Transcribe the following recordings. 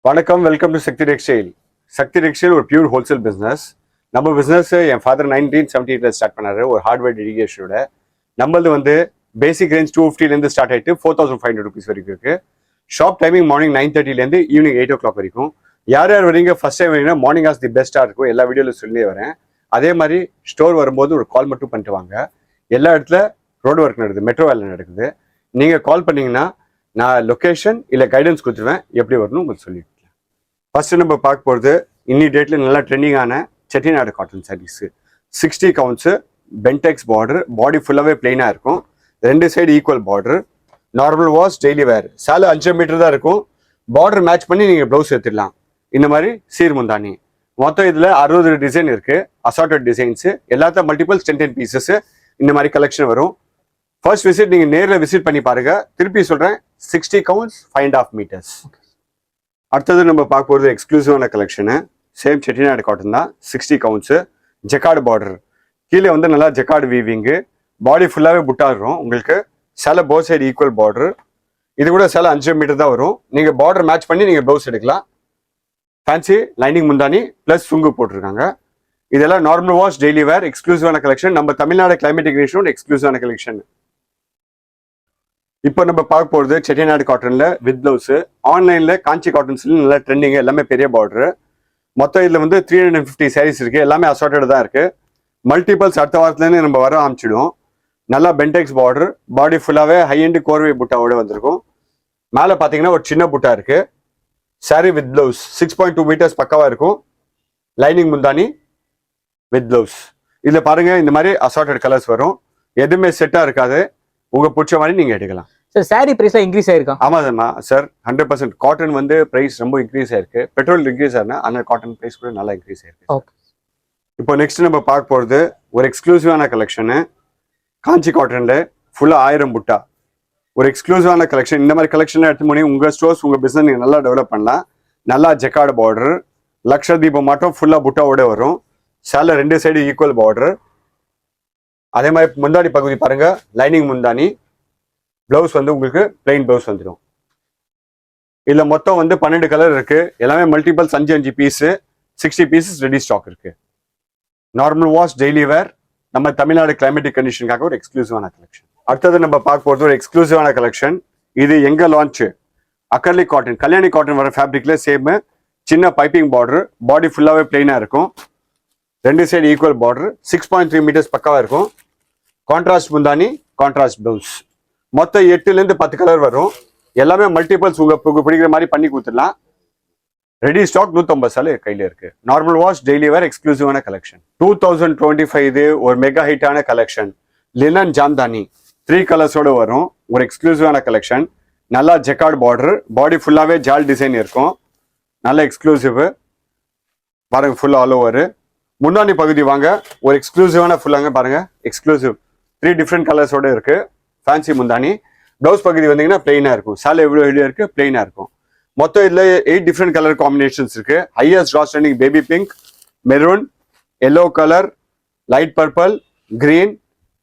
வணக்கம், welcome to Shakti textile. Shakti textile ஒரு pure wholesale business. நம்ம பிஸ்னஸ் என் ஃபாதர் 1978 ஸ்டார்ட் பண்ணாரு ஒரு ஹார்ட்வேர் டெடிகேஷனோட. நம்மளது வந்து பேசிக் ரேஞ்ச் 250 ஸ்டார்ட் ஆகிட்டு 4500 rupees வரைக்கும் இருக்கு. Shop timing morning 9:30 evening 8 o'clock வரைக்கும். யார் யார் வரீங்க ஃபர்ஸ்ட் டைம் வரீங்கன்னா மார்னிங் ஆஸ் தி பெஸ்ட்டாக இருக்கும். எல்லா வீடியோவில் சொல்லி வரேன். அதே மாதிரி ஸ்டோர் வரும்போது ஒரு கால் மட்டும் பண்ணிட்டு வாங்க. எல்லா இடத்துல ரோடு ஒர்க் நடக்குது, மெட்ரோ வேலை நடக்குது. நீங்கள் கால் பண்ணீங்கன்னா நான் லொக்கேஷன் இல்லை கைடன்ஸ் கொடுத்துருவேன், எப்படி வரணும் உங்களுக்கு சொல்லியிருக்கேன். ஃபர்ஸ்ட் நம்ம பார்க்க போகிறது இன்னி டேட்டில் நல்லா ட்ரெண்டிங்கான செட்டிநாடு காட்டன் சாரீஸு. 60 counts, பென்டெக்ஸ் பார்டர், பாடி ஃபுல்லாகவே பிளெயினாக இருக்கும். ரெண்டு side equal border, normal wash, daily wear. சேலை 5 மீட்டர் தான் இருக்கும். பார்டர் மேட்ச் பண்ணி நீங்கள் ப்ளவுஸ் எடுத்துடலாம். இந்த மாதிரி சீர் முந்தானி. மொத்தம் இதில் 60 டிசைன் இருக்குது, அசார்டட் டிசைன்ஸு. எல்லாத்தையும் மல்டிபிள்ஸ் 10 பீசஸ் இந்த மாதிரி கலெக்ஷன் வரும். ஃபர்ஸ்ட் விசிட் நீங்கள் நேரில் விசிட் பண்ணி பாருங்க. திருப்பி சொல்கிறேன், 60 counts, 5.5 meters. அடுத்தது நம்ம பார்க்க போகிறது எக்ஸ்க்ளூசிவான கலெக்ஷனு. சேம் செட்டிநாடு காட்டன் தான். 60 counts, ஜெக்கார்டு பார்டர். கீழே வந்து நல்லா ஜெக்கார்டு வீவிங்கு, பாடி ஃபுல்லாகவே புட்டாடுறோம் உங்களுக்கு. சில போத் சைடு ஈக்குவல் பார்டர். இது கூட சில 5 மீட்டர் தான் வரும். நீங்கள் பார்டர் மேட்ச் பண்ணி நீங்கள் ப்ளவுஸ் எடுக்கலாம். ஃபேன்சி லைனிங் முந்தானி ப்ளஸ் சுங்கு போட்டிருக்காங்க. இதெல்லாம் நார்மல் வாஷ், டெய்லி வேர், எக்ஸ்க்ளூசிவான கலெக்ஷன். நம்ம தமிழ்நாடு கிளைமேட்டிக் ரேஷன் எக்ஸ்க்ளூசிவான கலெக்ஷன். இப்போ நம்ம பார்க்க போகிறது செட்டிநாடு காட்டனில் வித் ப்ளவுஸு. ஆன்லைனில் காஞ்சி காட்டன்ஸ்ல நல்லா ட்ரெண்டிங்கு, எல்லாமே பெரிய பார்டரு. மொத்தம் இதில் வந்து 350 sarees இருக்குது. எல்லாமே அசார்டட் தான் இருக்குது. மல்டிபிள்ஸ் அடுத்த வாரத்துலேருந்து நம்ம வர ஆரம்பிச்சிடுவோம். நல்லா பென்டெக்ஸ் பார்டர், பாடி ஃபுல்லாகவே ஹை எண்டு கோர்வை புட்டாவோட வந்திருக்கும். மேலே பார்த்தீங்கன்னா ஒரு சின்ன புட்டா இருக்குது. சாரி வித் ப்ளவுஸ் 6.2 meters பக்காவாக இருக்கும். லைனிங் முந்தானி வித் ப்ளவுஸ். இதில் பாருங்கள், இந்த மாதிரி அசார்டட் கலர்ஸ் வரும். எதுவுமே செட்டாக இருக்காது. உங்களுக்கு பிடிச்ச மாதிரி நீங்கள் எடுக்கலாம். சார் சாரி பிரைஸ்லாம் இன்க்ரீஸ் ஆயிருக்கா? ஆமாம்மா சார், 100%. காட்டன் வந்து பிரைஸ் ரொம்ப இன்க்ரீஸ் ஆயிருக்கு. பெட்ரோல் இன்க்ரீஸ் ஆனா அந்த காட்டன் பிரைஸ் கூட நல்லா இன்க்ரீஸ் ஆயிருக்கு. ஓகே. இப்போ நெக்ஸ்ட் நம்ம பார்க்க போகிறது ஒரு எக்ஸ்க்ளூசிவான கலெக்ஷனு. காஞ்சி காட்டனில் ஃபுல்லாக 1000 புட்டா. ஒரு எக்ஸ்க்ளூசிவான கலெக்ஷன். இந்த மாதிரி கலெக்ஷன்லாம் எடுத்து பண்ணி உங்கள் ஸ்டோர்ஸ், உங்கள் பிஸ்னஸ் நீங்கள் நல்லா டெவலப் பண்ணலாம். நல்லா ஜெக்கார்டு பார்டர், லக்ஷதீபம் மட்டும் ஃபுல்லாக புட்டாவோட வரும். சேலை 2 சைடு ஈக்குவல் பார்டர். அதே மாதிரி முந்தாடி பகுதி பாருங்க, லைனிங் முந்தானி. பிளவுஸ் வந்து உங்களுக்கு பிளெயின் பிளவுஸ் வந்துடும். இதில் மொத்தம் வந்து 12 கலர் இருக்கு. எல்லாமே multiples 5 piece, 60 pieces ready stock இருக்கு. நார்மல் வாஷ், டெய்லி வேர், நம்ம தமிழ்நாடு கிளைமேட்டிக் கண்டிஷனுக்காக ஒரு எக்ஸ்க்ளூசிவான கலெக்ஷன். அடுத்தது நம்ம பார்க்க போகிறது ஒரு எக்ஸ்க்ளூசிவான கலெக்ஷன். இது எங்க launch, acrylic cotton, Kalyani cotton வர ஃபேப்ரிக்ல சேம். சின்ன பைப்பிங் பார்டர், பாடி ஃபுல்லாகவே பிளெயினாக இருக்கும். 2 சைடு ஈக்குவல் பார்டர், 6.3 meters பக்காவாக இருக்கும். கான்ட்ராஸ்ட் முந்தானி, கான்ட்ராஸ்ட் ப்ளவுஸ். மொத்தம் 8 10 கலர் வரும். எல்லாமே மல்டிபிள்ஸ் உங்களுக்கு பிடிக்கிற மாதிரி பண்ணி கொடுத்துடலாம். ரெடி ஸ்டாக் 150 சாலை கையில் இருக்கு. நார்மல் வாஷ், டெய்லி வேர், எக்ஸ்க்ளூசிவான கலெக்ஷன். 2025 இது ஒரு மெகா ஹிட்டான கலெக்ஷன். லினன் ஜாம்தானி 3 கலர்ஸோட வரும். ஒரு எக்ஸ்க்ளூசிவான கலெக்ஷன். நல்லா ஜெக்கார்டு பார்டர், பாடி ஃபுல்லாகவே ஜால் டிசைன் இருக்கும். நல்ல எக்ஸ்க்ளூசிவ் பாருங்க, ஃபுல் ஆல் ஓவர். முன்னாடி பகுதி வாங்க, ஒரு எக்ஸ்க்ளூசிவான ஃபுல்லாங்க பாருங்க. எக்ஸ்க்ளூசிவ் 3 different கலர்ஸோட இருக்கு. ஃபேன்சி முந்தானி. ப்ளவுஸ் பகுதி வந்தீங்கன்னா பிளெயினாக இருக்கும். சாலை எவ்வளோ ஹெவியாக இருக்கு, பிளெயினாக இருக்கும். மொத்தம் இதில் 8 different கலர் காம்பினேஷன்ஸ் இருக்கு. ஹையஸ்ட் ராஸ் trending baby pink, maroon, yellow colour, light purple, green,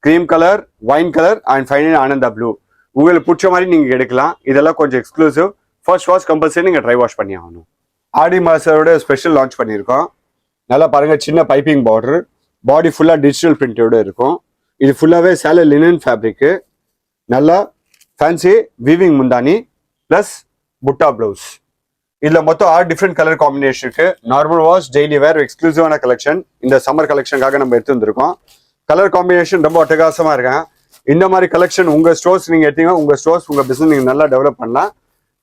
cream colour, wine colour and final Ananda blue. உங்களுக்கு பிடிச்ச மாதிரி நீங்கள் எடுக்கலாம். இதெல்லாம் கொஞ்சம் எக்ஸ்க்ளூசிவ். ஃபர்ஸ்ட் வாஷ் கம்பல்சரி நீங்கள் ட்ரை வாஷ் பண்ணி ஆகணும். ஆடி மாசோட ஸ்பெஷல் லான்ச் பண்ணியிருக்கோம். நல்லா பாருங்க, சின்ன பைப்பிங் பார்டர், பாடி ஃபுல்லாக டிஜிட்டல் பிரிண்டோட இருக்கும். இது ஃபுல்லாகவே சேலை லினன் ஃபேப்ரிக்கு. நல்லா ஃபேன்சி வீவிங் முந்தானி ப்ளஸ் புட்டா ப்ளவுஸ். இதில் மொத்தம் 6 different கலர் காம்பினேஷன் இருக்கு. நார்மல் வாஷ், டெய்லி வேர், எக்ஸ்க்ளூசிவான கலெக்ஷன். இந்த சம்மர் கலெக்ஷனுக்காக நம்ம எடுத்து வந்திருக்கோம். கலர் காம்பினேஷன் ரொம்ப அட்டகாசமாக இருக்கேன். இந்த மாதிரி கலெக்ஷன் உங்கள் ஸ்டோர்ஸ் நீங்கள் எடுத்தீங்கன்னா உங்கள் ஸ்டோர்ஸ், உங்கள் பிஸ்னஸ் நீங்கள் நல்லா டெவலப் பண்ணலாம்.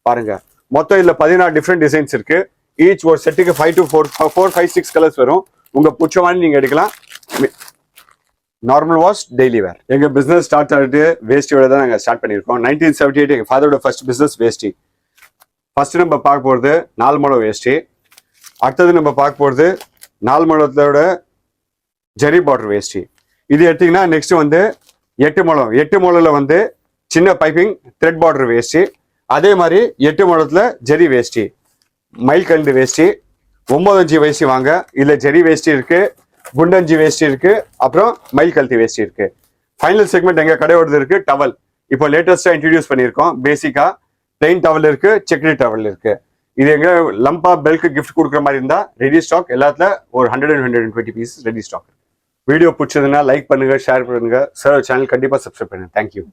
பாருங்க, மொத்தம் இதில் 14 different டிசைன்ஸ் இருக்கு. ஈச் ஒரு செட்டுக்கு 5 to 4, 5, 6 கலர்ஸ் வரும். உங்க பிடிச்ச மாதிரி நீங்க எடுக்கலாம். நார்மல் வாஷ், டெய்லி வேர். எங்க பிசினஸ் ஸ்டார்ட் ஆகிட்டு வேஸ்டியோட தான் நாங்கள் ஸ்டார்ட் பண்ணியிருக்கோம். 1978 எங்க ஃபாதரோட ஃபர்ஸ்ட் பிசினஸ் வேஸ்டி. ஃபர்ஸ்ட் நம்ம பார்க்க போகிறது 4 முழம் வேஸ்டி. அடுத்தது நம்ம பார்க்க போகிறது 4 முழத்தோட ஜெரி பார்டர் வேஸ்டி. இது எடுத்தீங்கன்னா நெக்ஸ்ட் வந்து 8 முழம். 8 முழம்ல வந்து சின்ன பைப்பிங் த்ரெட் பார்டர் வேஸ்டி. அதே மாதிரி 8 முழத்துல ஜெரி வேஸ்டி, மைல் கண்டு வேஸ்டி. 9 inch வேஸ்டி வாங்க. இதுல ஜெரி வேஸ்டி இருக்கு, குண்டஞ்சி வேஸ்டி இருக்கு, அப்புறம் மைல் கல்தி வேஸ்டி இருக்கு. ஃபைனல் செக்மெண்ட் எங்க கடையோடது இருக்கு டவல். இப்போ லேட்டஸ்டா இன்ட்ரடியூஸ் பண்ணியிருக்கோம். பேசிக்கா பிளெயின் டவல் இருக்கு, செக்டு டவல் இருக்கு. இது எங்க லம்பா பெல்க்கு கிஃப்ட் கொடுக்குற மாதிரி இருந்தா ரெடி ஸ்டாக் எல்லாத்துல ஒரு 100-120 பீஸ் ரெடி ஸ்டாக். வீடியோ பிடிச்சதுன்னா லைக் பண்ணுங்க, ஷேர் பண்ணுங்க. சார் சேனல் கண்டிப்பா சப்ஸ்கிரைப் பண்ணுங்க. தேங்க்யூ.